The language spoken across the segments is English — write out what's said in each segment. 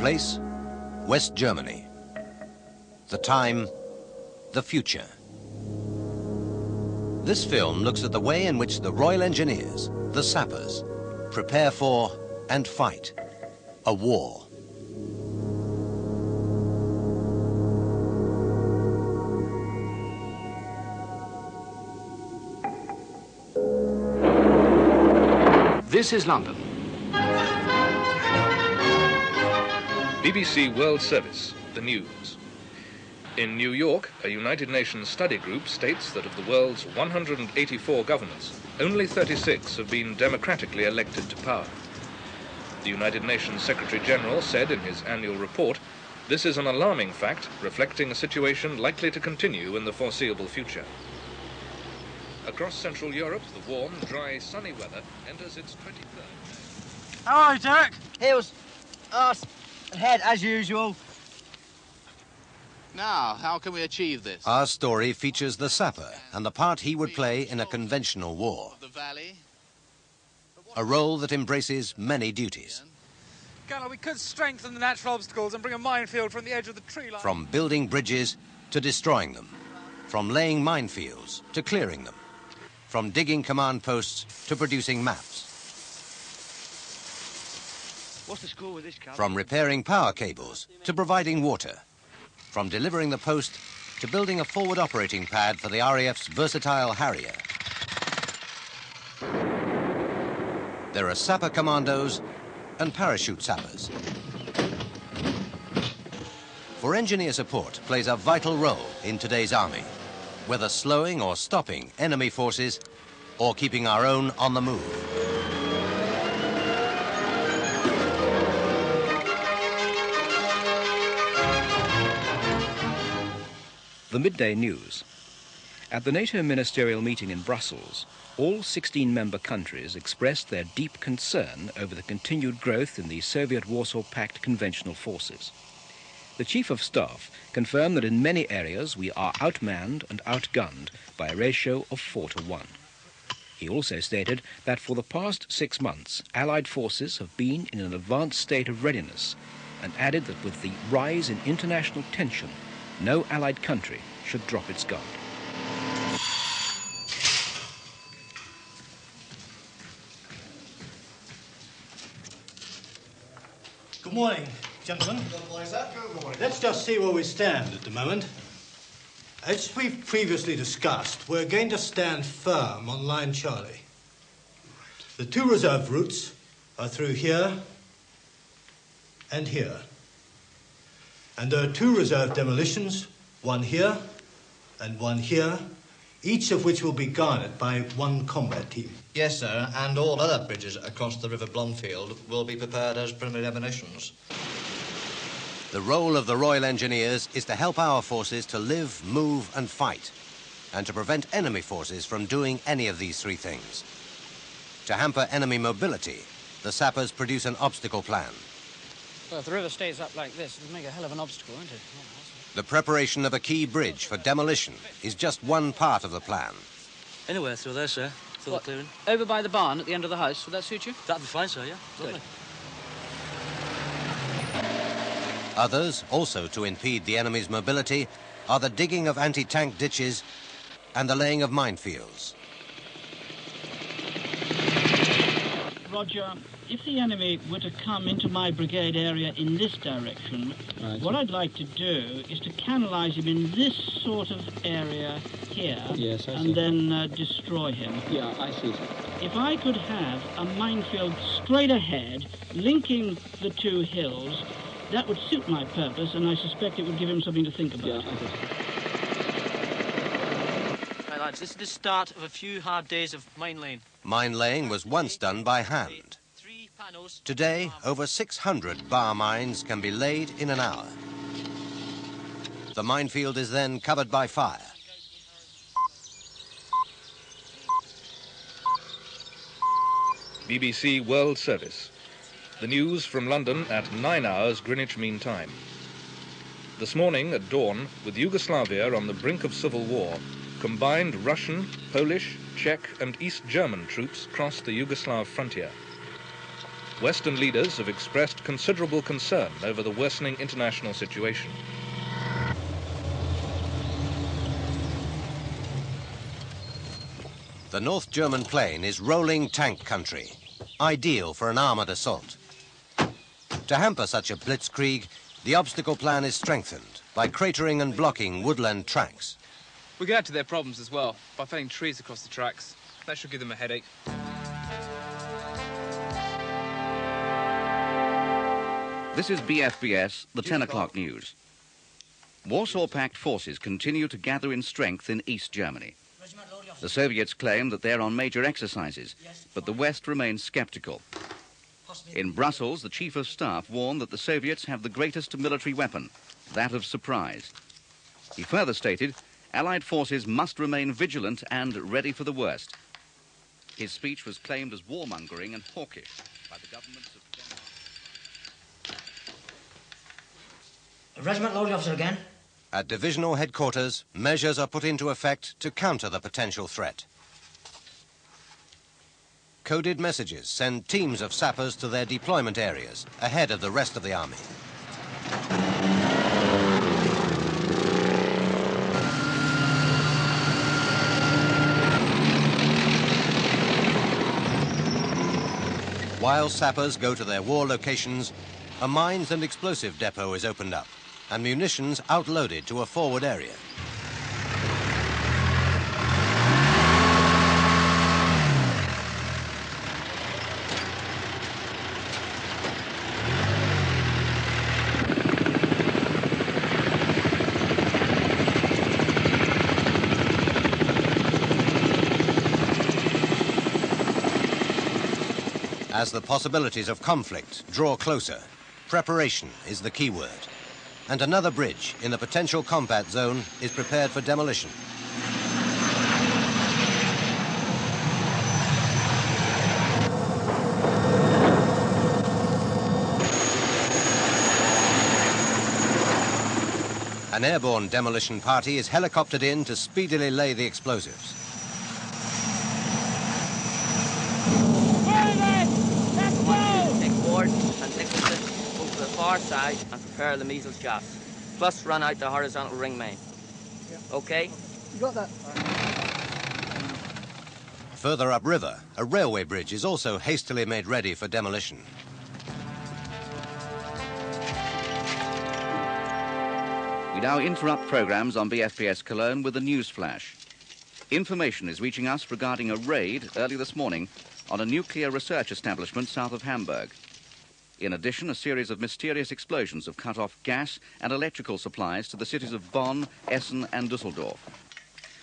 place, West Germany. The time, the future. This film looks at the way in which the Royal Engineers, the Sappers, prepare for and fight a war. This is London. BBC World Service, the news. In New York, a United Nations study group states that of the world's 184 governments, only 36 have been democratically elected to power. The United Nations Secretary General said in his annual report, this is an alarming fact reflecting a situation likely to continue in the foreseeable future. Across Central Europe, the warm, dry, sunny weather enters its 23rd. How are you, Derek? Heels, arse, and head as usual. Now, how can we achieve this? Our story features the sapper and the part he would play in a conventional war. The valley. A role that embraces many duties. Gunnar, we could strengthen the natural obstacles and bring a minefield from the edge of the tree line. From building bridges to destroying them. From laying minefields to clearing them. From digging command posts to producing maps. What's the score with this, Cal? From repairing power cables to providing water. From delivering the post to building a forward operating pad for the RAF's versatile Harrier. There are sapper commandos and parachute sappers. For engineer support plays a vital role in today's army, whether slowing or stopping enemy forces or keeping our own on the move. The midday news. At the NATO ministerial meeting in Brussels, all 16-member countries expressed their deep concern over the continued growth in the Soviet Warsaw Pact conventional forces. The Chief of Staff confirmed that in many areas we are outmanned and outgunned by a ratio of 4-to-1. He also stated that for the past 6 months, Allied forces have been in an advanced state of readiness, and added that with the rise in international tension, no Allied country should drop its guard. Good morning, gentlemen. Good morning, sir. Good morning. Let's just see where we stand at the moment. As we've previously discussed, we're going to stand firm on Line Charlie. The 2 reserve routes are through here and here. And there are 2 reserve demolitions, one here and one here, each of which will be guarded by 1 combat team. Yes, sir, and all other bridges across the River Blomfield will be prepared as preliminary demolitions. The role of the Royal Engineers is to help our forces to live, move and fight, and to prevent enemy forces from doing any of these 3 things. To hamper enemy mobility, the sappers produce an obstacle plan. Well, if the river stays up like this, it'll make a hell of an obstacle, won't it? The preparation of a key bridge for demolition is just one part of the plan. Anywhere through there, sir. Through the clearing. Over by the barn at the end of the house, would that suit you? That'd be fine, sir, yeah. Lovely. Others, also to impede the enemy's mobility, are the digging of anti-tank ditches and the laying of minefields. Roger, if the enemy were to come into my brigade area in this direction, what I'd like to do is to canalise him in this sort of area here, yes, I see. and then destroy him. Yeah, I see. If I could have a minefield straight ahead, linking the 2 hills, that would suit my purpose, and I suspect it would give him something to think about. Yeah, I see. Right, lads, this is the start of a few hard days of mine laying. Mine laying was once done by hand. Today, over 600 bar mines can be laid in an hour. The minefield is then covered by fire. BBC World Service. The news from London at 9 hours Greenwich Mean Time. This morning at dawn, with Yugoslavia on the brink of civil war, combined Russian, Polish, Czech and East German troops crossed the Yugoslav frontier. Western leaders have expressed considerable concern over the worsening international situation. The North German plain is rolling tank country, ideal for an armoured assault. To hamper such a blitzkrieg, the obstacle plan is strengthened by cratering and blocking woodland tracks. We can add to their problems as well by felling trees across the tracks. That should give them a headache. This is BFBS, the 10 o'clock news. Warsaw Pact forces continue to gather in strength in East Germany. The Soviets claim that they're on major exercises, but the West remains skeptical. In Brussels, the Chief of Staff warned that the Soviets have the greatest military weapon, that of surprise. He further stated, Allied forces must remain vigilant and ready for the worst. His speech was claimed as warmongering and hawkish by the governments of Denmark. Regiment loading officer again. At divisional headquarters, measures are put into effect to counter the potential threat. Coded messages send teams of sappers to their deployment areas ahead of the rest of the army. While sappers go to their war locations, a mines and explosive depot is opened up and munitions outloaded to a forward area. As the possibilities of conflict draw closer, preparation is the key word. And another bridge in the potential combat zone is prepared for demolition. An airborne demolition party is helicoptered in to speedily lay the explosives. And take the move to the far side and prepare the measles gas. Plus run out the horizontal ring main. Yeah. Okay? You got that? Further upriver, a railway bridge is also hastily made ready for demolition. We now interrupt programs on BFBS Cologne with a news flash. Information is reaching us regarding a raid early this morning on a nuclear research establishment south of Hamburg. In addition, a series of mysterious explosions have cut off gas and electrical supplies to the cities of Bonn, Essen and Düsseldorf.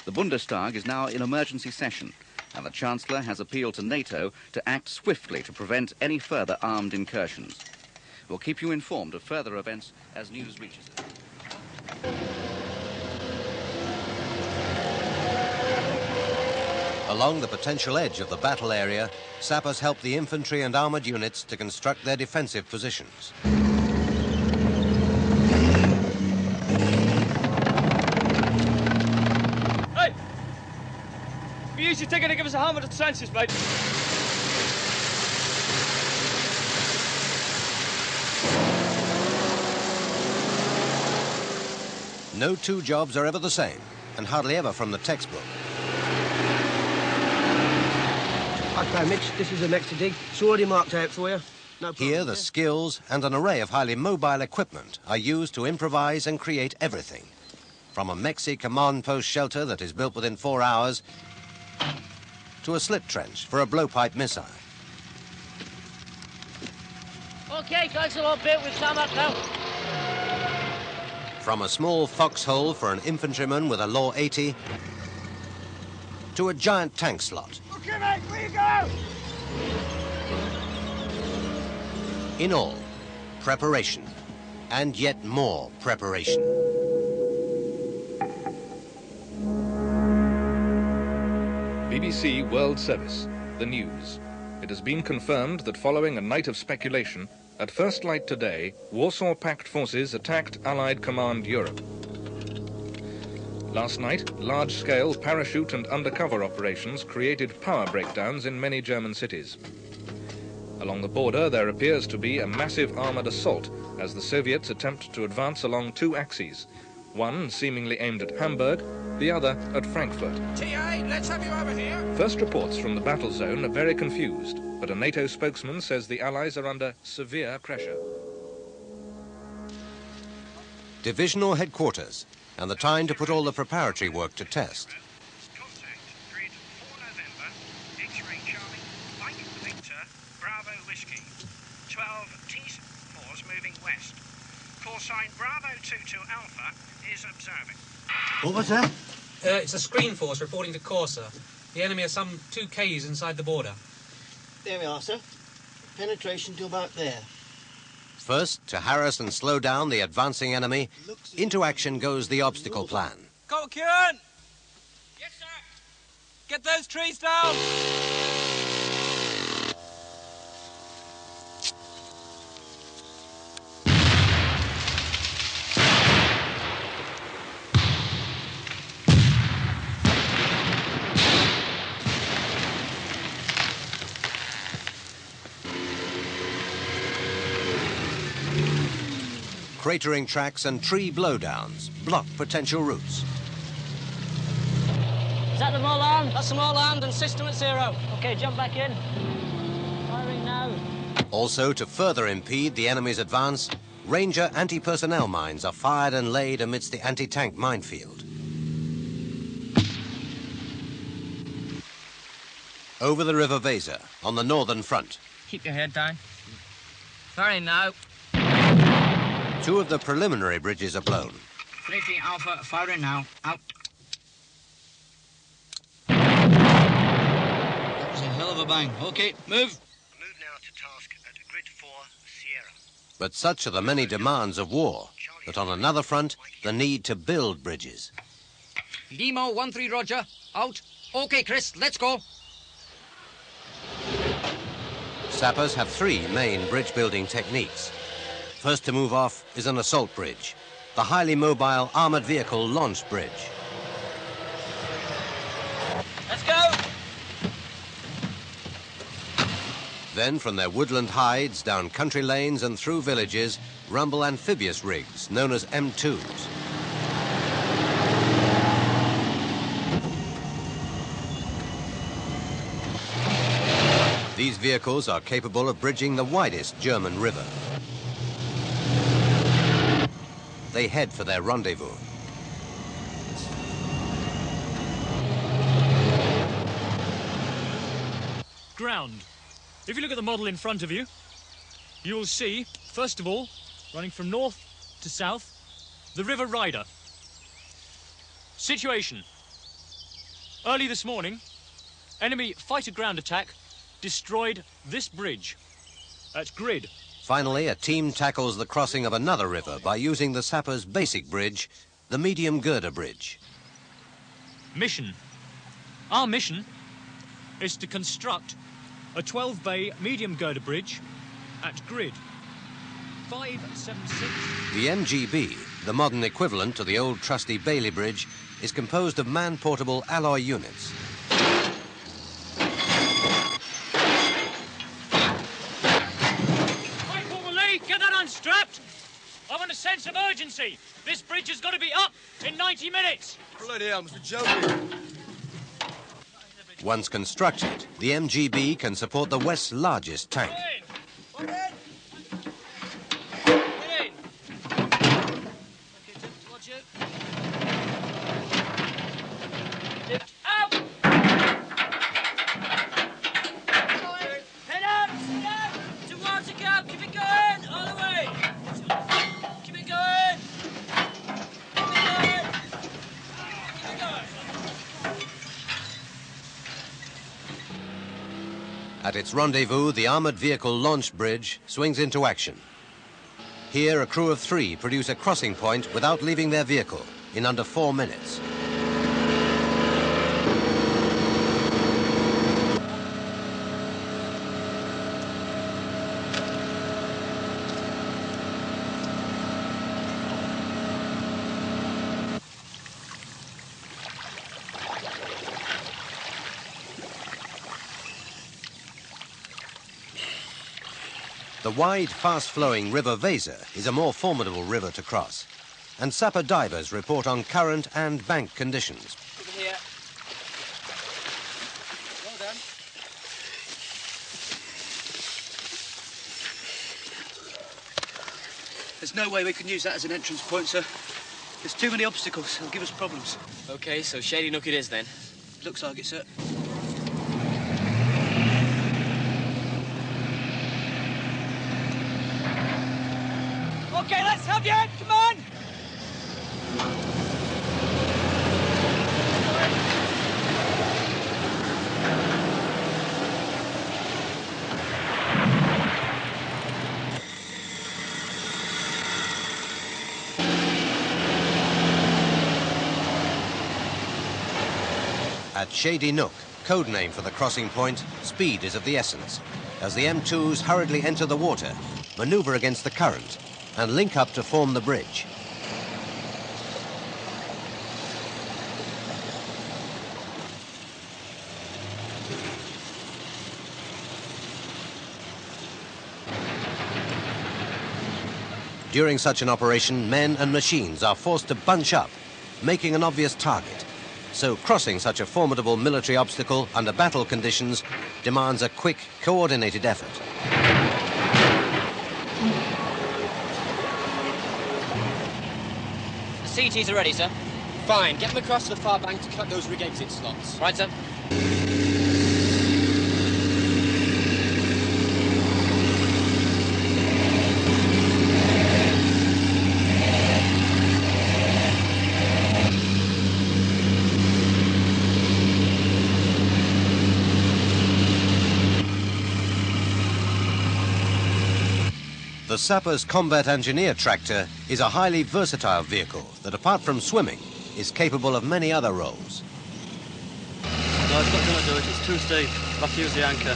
The Bundestag is now in emergency session, and the Chancellor has appealed to NATO to act swiftly to prevent any further armed incursions. We'll keep you informed of further events as news reaches us. Along the potential edge of the battle area, sappers help the infantry and armoured units to construct their defensive positions. Hey! Be easy taking to give us a hand with the trenches, mate. No two jobs are ever the same, and hardly ever from the textbook. Okay, Mitch, this is the next to dig. It's already marked out for you. No problem. Here, the skills and an array of highly mobile equipment are used to improvise and create everything. From a Mexi command post shelter that is built within 4 hours to a slit trench for a blowpipe missile. Okay, thanks a lot, bit. We've come up now. From a small foxhole for an infantryman with a Law 80 to a giant tank slot. Okay, mate, where you go? In all, preparation, and yet more preparation. BBC World Service, the news. It has been confirmed that following a night of speculation, at first light today, Warsaw Pact forces attacked Allied Command Europe. Last night, large-scale parachute and undercover operations created power breakdowns in many German cities. Along the border, there appears to be a massive armoured assault as the Soviets attempt to advance along two axes, one seemingly aimed at Hamburg, the other at Frankfurt. TA, let's have you over here. First reports from the battle zone are very confused, but a NATO spokesman says the Allies are under severe pressure. Divisional headquarters, and the time to put all the preparatory work to test. Contact, grid 4 November, X-ray Charlie, Mike Victor, Bravo Whiskey. 12 T-Force moving west. Call sign Bravo 22 Alpha is observing. What was that? It's a screen force reporting to Corsa. The enemy are some 2 Ks inside the border. There we are, sir. Penetration to about there. First, to harass and slow down the advancing enemy, into action goes the obstacle plan. Go, Kieran! Yes, sir! Get those trees down! Cratering tracks and tree blowdowns block potential routes. Is that them all armed? That's them all armed and system at 0. Okay, jump back in. Firing now. Also, to further impede the enemy's advance, Ranger anti-personnel mines are fired and laid amidst the anti-tank minefield. Over the River Weser, on the northern front. Keep your head down. Firing now. 2 of the preliminary bridges are blown. 3 Alpha, firing now. Out. That was a hell of a bang. OK, move. Move now to task at grid 4 Sierra. But such are the many demands of war that on another front, the need to build bridges. Limo 1-3 Roger. Out. Okay, Chris, let's go. Sappers have 3 main bridge-building techniques. First to move off is an assault bridge, the highly mobile armoured vehicle launch bridge. Let's go! Then from their woodland hides, down country lanes and through villages, rumble amphibious rigs known as M2s. These vehicles are capable of bridging the widest German river. They head for their rendezvous. Ground. If you look at the model in front of you, you will see, first of all, running from north to south, the River Ryder. Situation. Early this morning, enemy fighter ground attack destroyed this bridge at grid. Finally, a team tackles the crossing of another river by using the Sappers' basic bridge, the medium girder bridge. Mission. Our mission is to construct a 12-bay medium girder bridge at grid 576. The MGB, the modern equivalent to the old trusty Bailey Bridge, is composed of man-portable alloy units. Get that unstrapped! I want a sense of urgency. This bridge has got to be up in 90 minutes. Bloody hell, Mr. Joking. Once constructed, the MGB can support the West's largest tank. At its rendezvous, the armoured vehicle launch bridge swings into action. Here, a crew of 3 produce a crossing point without leaving their vehicle in under 4 minutes. The wide, fast-flowing River Weser is a more formidable river to cross, and sapper divers report on current and bank conditions. Over here. Well done. There's no way we can use that as an entrance point, sir. There's too many obstacles. It'll give us problems. Okay, so Shady Nook it is then. Looks like it, sir. Okay, let's have you in. Come on. At Shady Nook, code name for the crossing point, speed is of the essence, as the M2s hurriedly enter the water, maneuver against the current, and link up to form the bridge. During such an operation, men and machines are forced to bunch up, making an obvious target. So crossing such a formidable military obstacle under battle conditions demands a quick, coordinated effort. The CTs are ready, sir. Fine. Get them across to the far bank to cut those rig exit slots. Right, sir. The Sappers Combat Engineer Tractor is a highly versatile vehicle that, apart from swimming, is capable of many other roles. No, it's not going to do it. It's too steep. I'll have to use the anchor.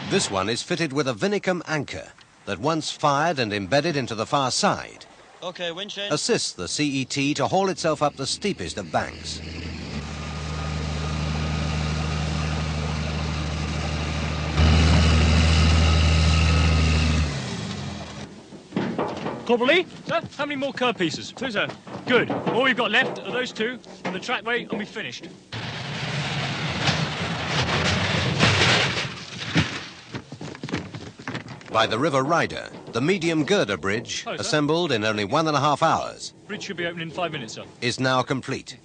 This one is fitted with a Vinicum anchor that, once fired and embedded into the far side, Okay, winch in. assists the CET to haul itself up the steepest of banks. Corporal Lee, sir, how many more curb pieces? Two, sir. Good. All we've got left are those two on the trackway, and we've finished. By the River Ryder, the medium girder bridge, Oh, sir. assembled in only 1.5 hours, Bridge should be open in 5 minutes, sir. is now complete.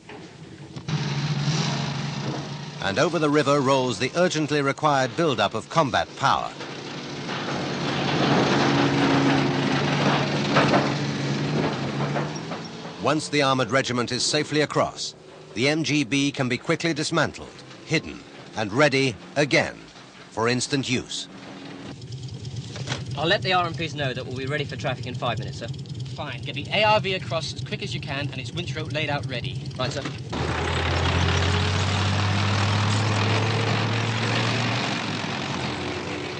And over the river rolls the urgently required build-up of combat power. Once the armoured regiment is safely across, the MGB can be quickly dismantled, hidden, and ready again for instant use. I'll let the RMPs know that we'll be ready for traffic in 5 minutes, sir. Fine. Get the ARV across as quick as you can and its winch rope laid out ready. Right, sir.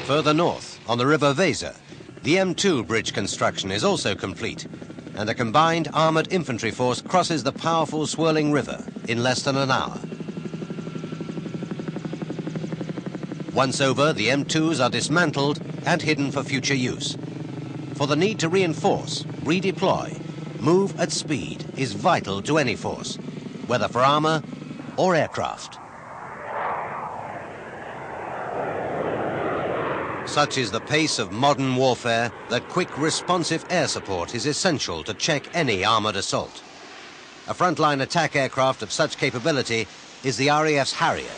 Further north, on the River Weser, the M2 bridge construction is also complete, and a combined armoured infantry force crosses the powerful swirling river in less than an hour. Once over, the M2s are dismantled and hidden for future use. For the need to reinforce, redeploy, move at speed is vital to any force, whether for armour or aircraft. Such is the pace of modern warfare that quick, responsive air support is essential to check any armoured assault. A frontline attack aircraft of such capability is the RAF's Harrier.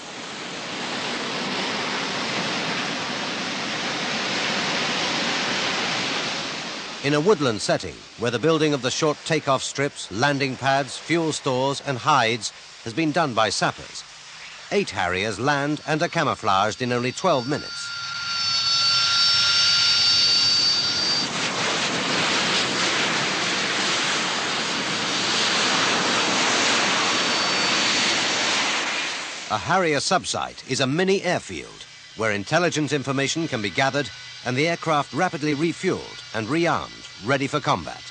In a woodland setting, where the building of the short takeoff strips, landing pads, fuel stores and hides has been done by sappers, 8 Harriers land and are camouflaged in only 12 minutes. A Harrier subsite is a mini airfield where intelligence information can be gathered and the aircraft rapidly refueled and rearmed, ready for combat.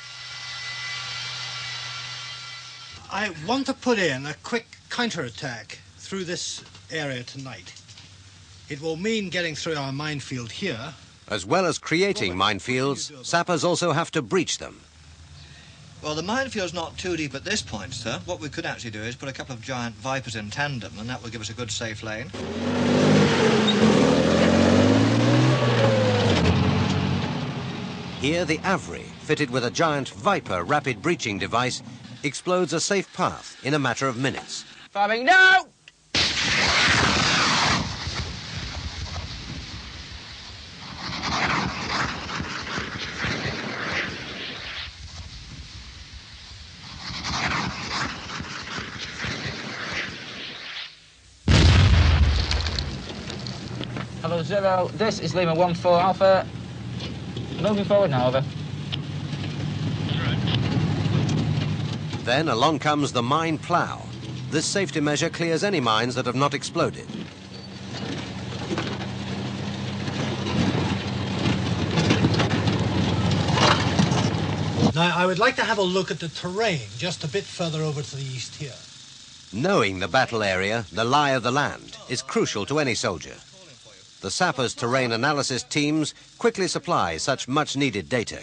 I want to put in a quick counterattack through this area tonight. It will mean getting through our minefield here. As well as creating minefields, sappers also have to breach them. Well, the minefield's not too deep at this point, sir. What we could actually do is put a couple of giant Vipers in tandem, and that will give us a good safe lane. Here, the Avery, fitted with a giant Viper rapid breaching device, explodes a safe path in a matter of minutes. Firing now! Hello, Zero. This is Lima 1-4 Alpha. Moving forward now, over. Then along comes the mine plough. This safety measure clears any mines that have not exploded. Now, I would like to have a look at the terrain just a bit further over to the east here. Knowing the battle area, the lie of the land, is crucial to any soldier. The Sappers terrain analysis teams quickly supply such much-needed data,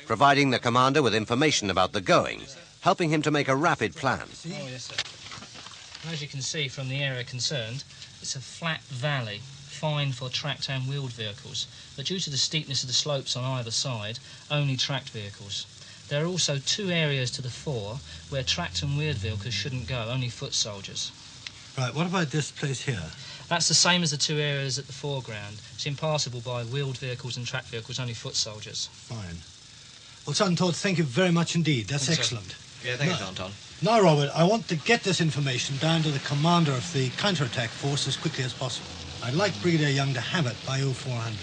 providing the commander with information about the going, helping him to make a rapid plan. Oh, yes, sir. As you can see from the area concerned, it's a flat valley, fine for tracked and wheeled vehicles, but due to the steepness of the slopes on either side, only tracked vehicles. There are also two areas to the fore where tracked and wheeled vehicles shouldn't go, only foot soldiers. Right, what about this place here? That's the same as the two areas at the foreground. It's impassable by wheeled vehicles and tracked vehicles, only foot soldiers. Fine. Well, Sergeant Todd, thank you very much indeed. That's excellent. Yeah, thank you, Sergeant Todd. Now, Robert, I want to get this information down to the commander of the counterattack force as quickly as possible. I'd like Brigadier Young to have it by 0400.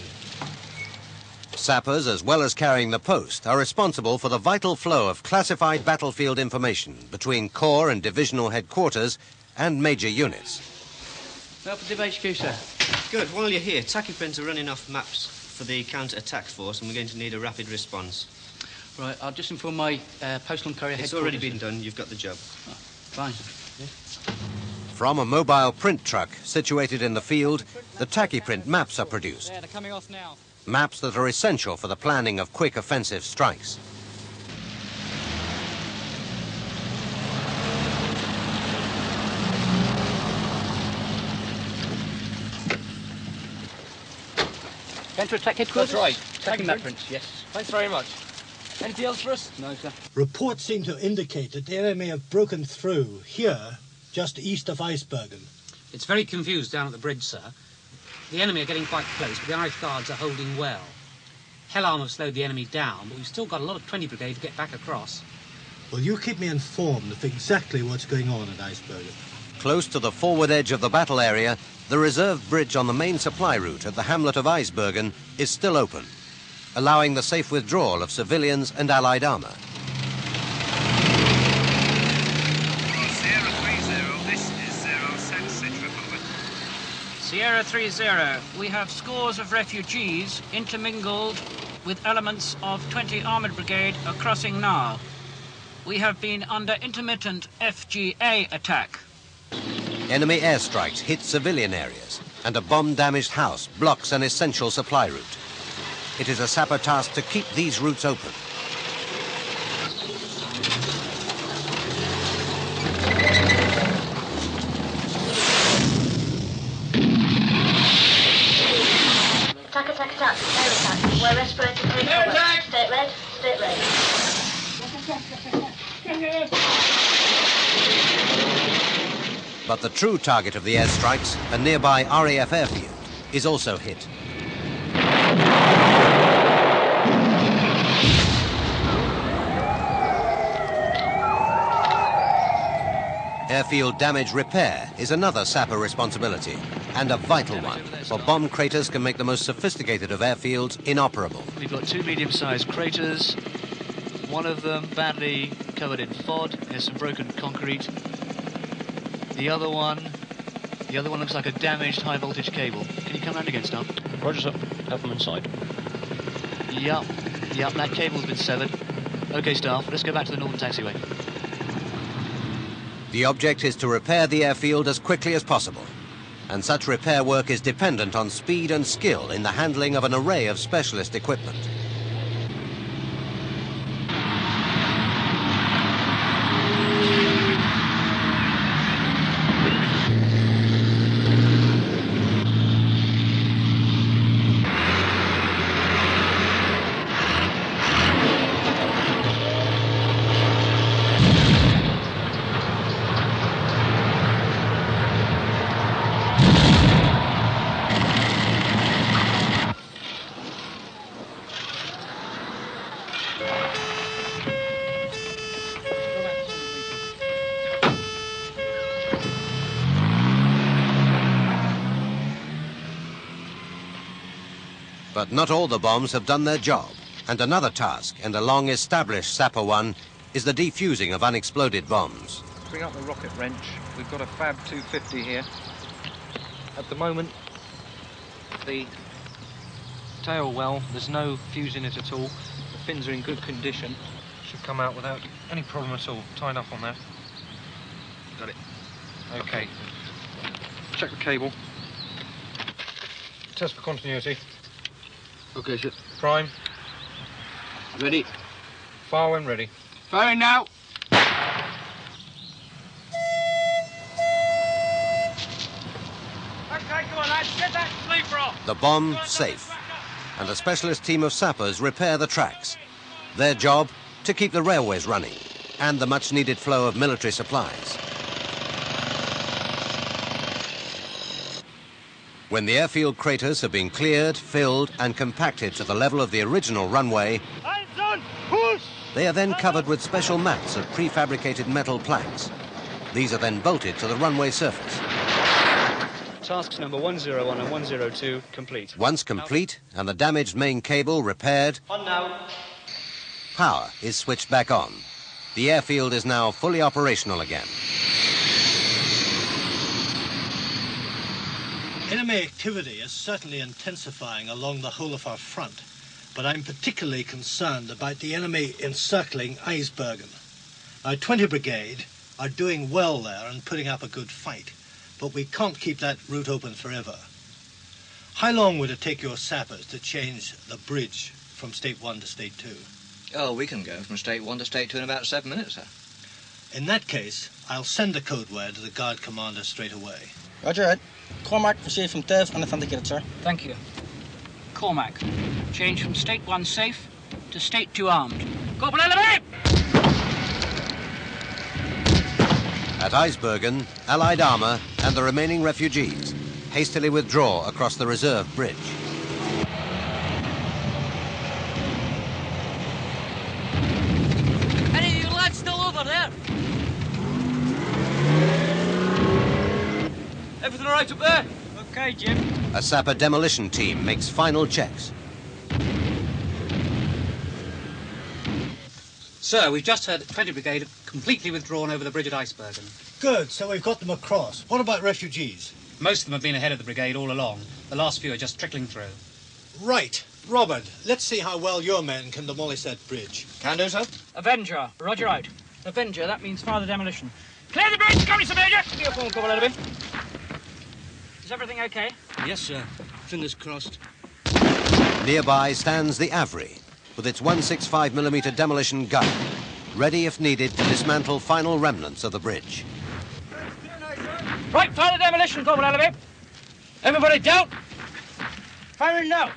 Sappers, as well as carrying the post, are responsible for the vital flow of classified battlefield information between corps and divisional headquarters and major units. Operative HQ, sir. Good. While you're here, tachyprints are running off maps for the counter-attack force, and we're going to need a rapid response. Right, I'll just inform my postal and courier It's headquarters. already been done. You've got the job. Oh, fine. From a mobile print truck situated in the field, the tachyprint maps are produced. There, they're coming off now. Maps that are essential for the planning of quick offensive strikes. Counter-attack headquarters? That's right. Tracking map prints, yes. Thanks very much. Anything else for us? No, sir. Reports seem to indicate that the enemy have broken through here, just east of Icebergen. It's very confused down at the bridge, sir. The enemy are getting quite close, but the Irish Guards are holding well. Hellarm have slowed the enemy down, but we've still got a lot of 20 Brigade to get back across. Well, you keep me informed of exactly what's going on at Icebergen. Close to the forward edge of the battle area, the reserve bridge on the main supply route at the hamlet of Icebergen is still open, allowing the safe withdrawal of civilians and Allied armour. Sierra 30, we have scores of refugees intermingled with elements of 20 Armoured Brigade are crossing now. We have been under intermittent FGA attack. Enemy airstrikes hit civilian areas, and a bomb-damaged house blocks an essential supply route. It is a sapper task to keep these routes open. Attack, air attack. We're respirating clean cover. State red, state red. But the true target of the airstrikes, a nearby RAF airfield, is also hit. Airfield damage repair is another sapper responsibility, and a vital one, for bomb craters can make the most sophisticated of airfields inoperable. We've got two medium-sized craters, one of them badly covered in FOD, there's some broken concrete. The other one looks like a damaged high-voltage cable. Can you come round again, Staff? Roger's up. Help them inside. Yup, that cable's been severed. Okay, Staff, let's go back to the northern taxiway. The object is to repair the airfield as quickly as possible. and such repair work is dependent on speed and skill in the handling of an array of specialist equipment. But not all the bombs have done their job, and another task, and a long-established Sapper one, is the defusing of unexploded bombs. Bring up the rocket wrench. We've got a Fab 250 here. At the moment, the tail well, there's no fuse in it at all. The fins are in good condition. Should come out without any problem at all. Tied up on that. Got it. Okay. Check the cable. Test for continuity. Okay, sir. Prime. Ready. Fire when ready. Firing now. Okay, come on, lads. Get that sleeper off. The bomb safe, and a specialist team of sappers repair the tracks. Their job, to keep the railways running, and the much-needed flow of military supplies. When the airfield craters have been cleared, filled, and compacted to the level of the original runway, they are then covered with special mats of prefabricated metal planks. These are then bolted to the runway surface. Tasks number 101 and 102 complete. Once complete, and the damaged main cable repaired, On now. power is switched back on. The airfield is now fully operational again. Enemy activity is certainly intensifying along the whole of our front, but I'm particularly concerned about the enemy encircling Eisbergen. Our 20 Brigade are doing well there and putting up a good fight, but we can't keep that route open forever. How long would it take your sappers to change the bridge from State 1 to State 2? Oh, we can go from State 1 to State 2 in about 7 minutes, sir. In that case, I'll send the code word to the guard commander straight away. Roger it. Cormac, proceed from Tev and authenticate, sir. Thank you. Cormac, change from State 1 safe to State 2 armed. Corporal Elevate! At Eisbergen, Allied armour and the remaining refugees hastily withdraw across the reserve bridge. Any of you lads still over there? Everything all right up there? Okay, Jim. A sapper demolition team makes final checks. Sir, we've just heard that 20 Brigade have completely withdrawn over the bridge at Eisbergen. Good, so we've got them across. What about refugees? Most of them have been ahead of the brigade all along. The last few are just trickling through. Right. Robert, let's see how well your men can demolish that bridge. Can do, sir. Avenger, roger out. Avenger, that means further demolition. Clear the bridge, come Mr. Major! Give me your phone call, Elevate. Is everything okay? Yes, sir. Fingers crossed. Nearby stands the Avery, with its 165mm demolition gun, ready if needed to dismantle final remnants of the bridge. Right, further demolition, Corporal Elevate. Everybody down. Firing now.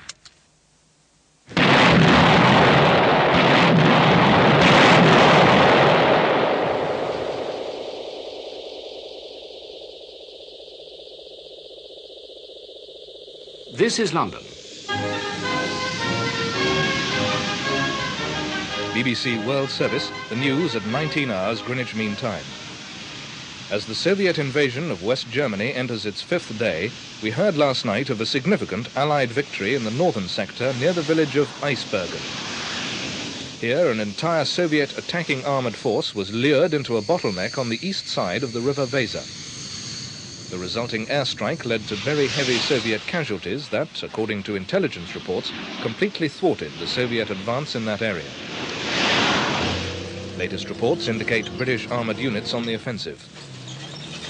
This is London. BBC World Service, the news at 19 hours Greenwich Mean Time. As the Soviet invasion of West Germany enters its 5th day, we heard last night of a significant Allied victory in the northern sector near the village of Eisbergen. Here, an entire Soviet attacking armoured force was lured into a bottleneck on the east side of the River Weser. The resulting airstrike led to very heavy Soviet casualties that, according to intelligence reports, completely thwarted the Soviet advance in that area. Latest reports indicate British armoured units on the offensive.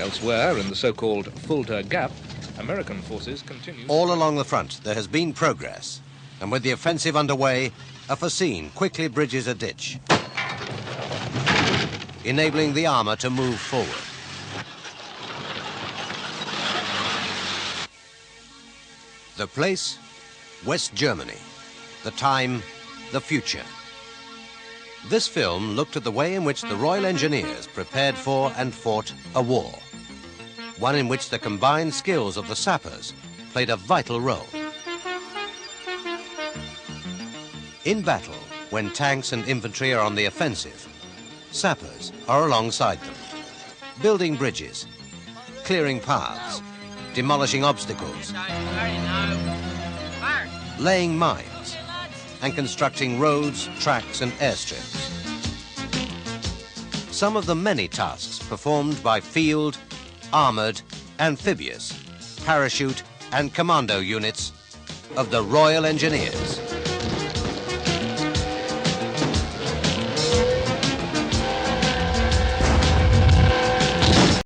Elsewhere, in the so-called Fulda Gap, American forces continue... All along the front, there has been progress, and with the offensive underway, a fascine quickly bridges a ditch, enabling the armour to move forward. The place, West Germany. The time, the future. This film looked at the way in which the Royal Engineers prepared for and fought a war, one in which the combined skills of the sappers played a vital role. In battle, when tanks and infantry are on the offensive, sappers are alongside them, building bridges, clearing paths, demolishing obstacles, laying mines, and constructing roads, tracks, and airstrips. Some of the many tasks performed by field, armoured, amphibious, parachute, and commando units of the Royal Engineers.